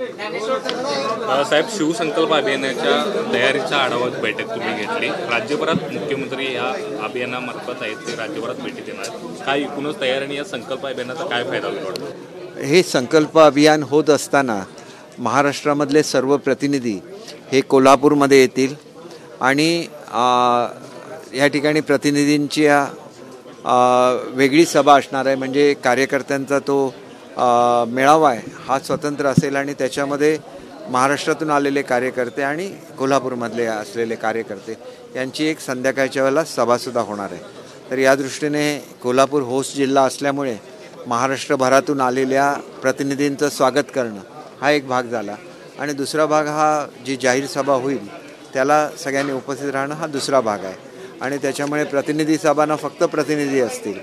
साहेब, शिवसंकल्प अभियानाच्या तयारीचा आढावा बैठक तुम्ही घेतली. राज्यभरात मुख्यमंत्री या अभियानामार्फत आहेत, ते राज्यभरात भेटी देणार. काय एकूणच तयारी आणि या संकल्प अभियानाचा काय फायदा होईल? हे संकल्प अभियान होत असताना महाराष्ट्रामधले सर्व प्रतिनिधी हे कोल्हापूरमध्ये येतील आणि या ठिकाणी प्रतिनिधींची वेगळी सभा असणार आहे. म्हणजे कार्यकर्त्यांचा तो मेळावा आहे हा स्वतंत्र असेल आणि त्याच्यामध्ये महाराष्ट्रातून आलेले कार्यकर्ते आणि कोल्हापूरमधले असलेले कार्यकर्ते यांची एक संध्याकाळच्या वेळेला सभासुद्धा होणार आहे. तर या दृष्टीने कोल्हापूर होस्ट जिल्हा असल्यामुळे महाराष्ट्रभरातून आलेल्या प्रतिनिधींचं स्वागत करणं हा एक भाग झाला आणि दुसरा भाग हा जी जाहीर सभा होईल त्याला सगळ्यांनी उपस्थित राहणं हा दुसरा भाग आहे. आणि त्याच्यामुळे प्रतिनिधी सभांना फक्त प्रतिनिधी असतील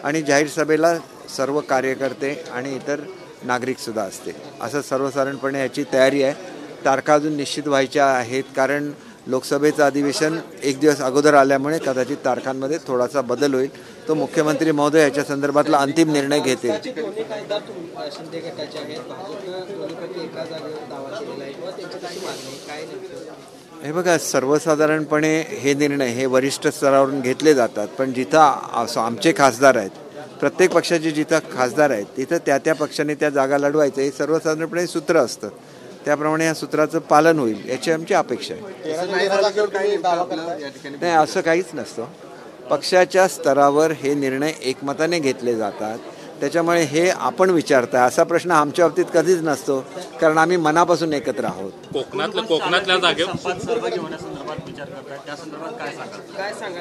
आणि जाहीर सभेला सर्व कार्यकर्ते आणि इतर नागरिकसुद्धा असतील. असं सर्वसाधारणपणे याची तयारी आहे. तारखा अजून निश्चित व्हायच्या आहेत कारण लोकसभेचं अधिवेशन एक दिवस अगोदर आल्यामुळे कदाचित तारखांमध्ये थोडासा बदल होईल. तो मुख्यमंत्री महोदय याच्या संदर्भातला अंतिम निर्णय घेतील. हे बघा, सर्वसाधारणपणे हे निर्णय हे वरिष्ठ स्तरावरून घेतले जातात, पण जिथं आमचे खासदार आहेत, प्रत्येक पक्षाचे जिथं खासदार आहेत तिथं त्या पक्षाने त्या जागा लढवायचं हे सर्वसाधारणपणे सूत्र असतं. त्याप्रमाणे या सूत्राचं पालन होईल याची आमची अपेक्षा आहे. नाही, असं काहीच नसतं. पक्षाच्या स्तरावर हे निर्णय एकमताने घेतले जातात. त्याच्यामुळे हे आपण विचारताय असा प्रश्न आमच्या बाबतीत कधीच नसतो कारण आम्ही मनापासून एकत्र आहोत. कोकणातल्या जागेवर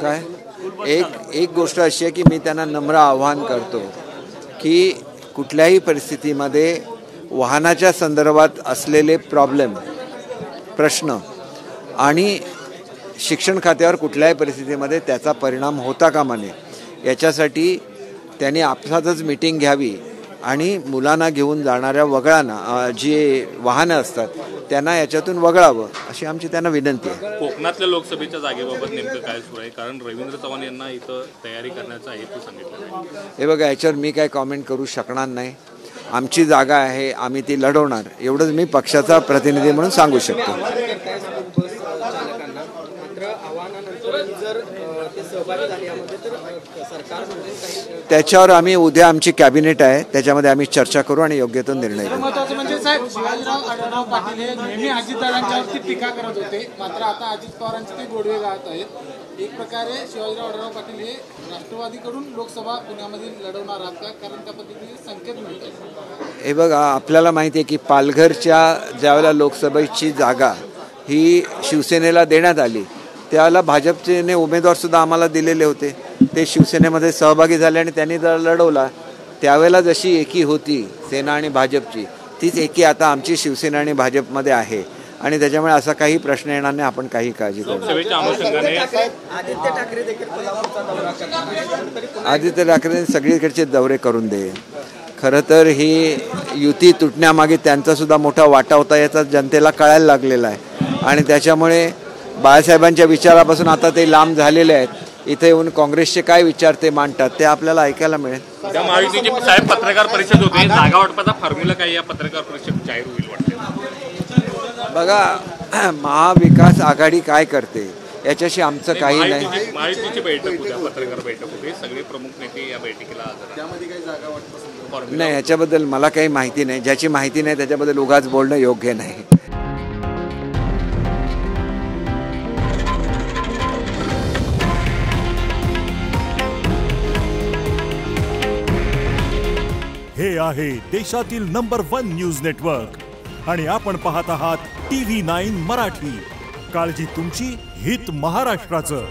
काय एक गोष्ट अशी आहे की मी त्यांना नम्र आवाहन करतो की कुठल्याही परिस्थितीमध्ये वाहनाच्या संदर्भात असलेले प्रश्न आणि शिक्षण खात्यावर कुठल्याही परिस्थितीमध्ये त्याचा परिणाम होता कामा नये याच्यासाठी त्यांनी आपसातच मीटिंग घ्यावी आणि मुलांना घेऊन जाणाऱ्या वगळांना जे वाहनं असतात त्यांना याच्यातून वगळावं अशी आमची त्यांना विनंती आहे. कोकणातल्या लोकसभेच्या जागेबाबत नेमकं काय सुरू आहे? कारण रवींद्र चव्हाण यांना इथं तयारी करण्याचा हेतू सांगितलेला आहे. हे बघा, याच्यावर मी काय कॉमेंट करू शकणार नाही. आमची जागा आहे, आम्ही ती लढवणार, एवढंच मी पक्षाचा प्रतिनिधी म्हणून सांगू शकतो. त्याच्यावर आम्ही उद्या आमची कॅबिनेट आहे त्याच्यामध्ये आम्ही चर्चा करू आणि योग्य तो निर्णय घेऊ. महत्त्वाचं म्हणजे साहेब, शिवाजीराव आढळराव पाटील हे नेहमी अजितदादांच्यावरती टीका करत होते, मात्र आता अजित पवारांचे ते गोडवे गाळत आहेत. एक प्रकारे शिवाजीराव आढळराव पाटील हे राष्ट्रवादीकडून लोकसभा पुण्यामध्ये लढवणार आहात का? कारण त्या पद्धतीने संकेत मिळतात. हे बघा, आपल्याला माहिती आहे की पालघरच्या ज्यावेळेला लोकसभेची जागा ही शिवसेनेला देण्यात आली त्यावेळेला भाजपचे उमेदवारसुद्धा आम्हाला दिलेले होते. ते शिवसेनेमध्ये सहभागी झाले आणि त्यांनी जर लढवला. त्यावेळेला जशी एकी होती सेना आणि भाजपची तीच एकी आता आमची शिवसेना आणि भाजपमध्ये आहे आणि त्याच्यामुळे असा काही प्रश्न येणार नाही. आपण काही काळजी करू. आदित्य ठाकरे सगळीकडचे दौरे करून दे. खरं तर ही युती तुटण्यामागे त्यांचासुद्धा मोठा वाटा होता याचा जनतेला कळायला लागलेला आहे आणि त्याच्यामुळे बाळासाहेबांच्या विचारापासून आता ते लांब झालेले आहेत. इथे येऊन काँग्रेसचे काय विचार ते मांडतात ते आपल्याला ऐकायला मिळेल. त्या महायुतीची साहेब पत्रकार परिषद होती, जागा वाटपाचा फॉर्म्युला काय या पत्रकार परिषद जाहीर होईल वाटते? बघा, महाविकास आघाडी काय करते याच्याशी आमचं काही नाही. महायुतीची बैठक उद्या पत्रकार बैठक होती, सगळे प्रमुख नेते या बैठकीला त्यामध्ये काही जागा वाटप नाही याच्याबद्दल मला काही माहिती नाही. ज्याची माहिती नाही त्याच्याबद्दल उगाच बोलणं योग्य नाही. हे आहे देशातील नंबर 1 न्यूज नेटवर्क आणि आपण पाहत आहात TV9 मराठी. काळजी तुमची, हित महाराष्ट्राचं.